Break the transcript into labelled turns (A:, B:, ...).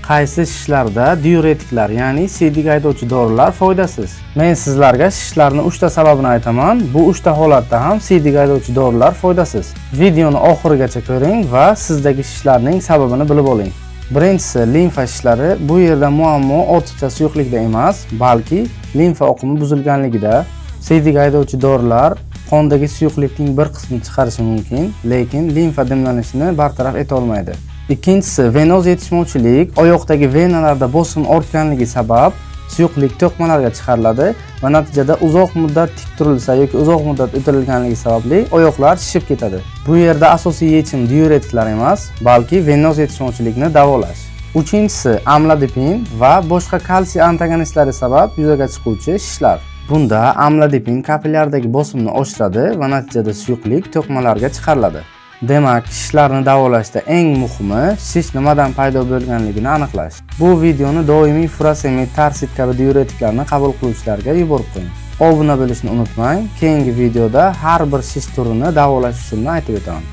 A: Qaysi shishlarda diuretiklar, ya'ni siydik haydovchi dorilar foydasiz? Men sizlarga shishlarning 3 ta sababini aytaman. Bu 3 ta holatda ham siydik haydovchi dorilar foydasiz. Videoni oxirigacha ko'ring va sizdagi shishlarning sababini bilib oling. Birinchisi, limfa shishlari. Bu yerda muammo ortiqcha suyuqlikda emas, balki limfa oqimi buzilganligida. Siydik haydovchi dorilar qondagi suyuqlikning bir qismini chiqarishi mumkin, lekin limfa dimlanishini bartaraf eta olmaydi. Ikkinchisi, venoz yetishmovchilik. Oyoqdagi venalarda bosim ortganligi sabab suyuqlik to'qmalarga chiqariladi va natijada uzoq muddat tik turilsa yoki uzoq muddat o'tirilganligi sababli oyoqlar shishib ketadi. Bu yerda asosiy yechim diuretiklar emas, balki venoz yetishmovchilikni davolash. Uchinchisi, amlodipin va boshqa kalsiy antagonistlari sabab yuzaga chiquvchi shishlar. Bunda amlodipin kapillyardagi bosimni oshiradi va natijada suyuqlik to'qmalarga chiqariladi. Demak, shishlarni davolashda eng muhimi shish nimadan paydo bo'lganligini aniqlash. Bu videoni doimiy furosemid, tarsid kabi diuretiklarni qabul qiluvchilarga yuborib qo'ying. Obuna bo'lishni unutmang. Keyingi videoda har bir shish turini davolash usulini aytib o'taman.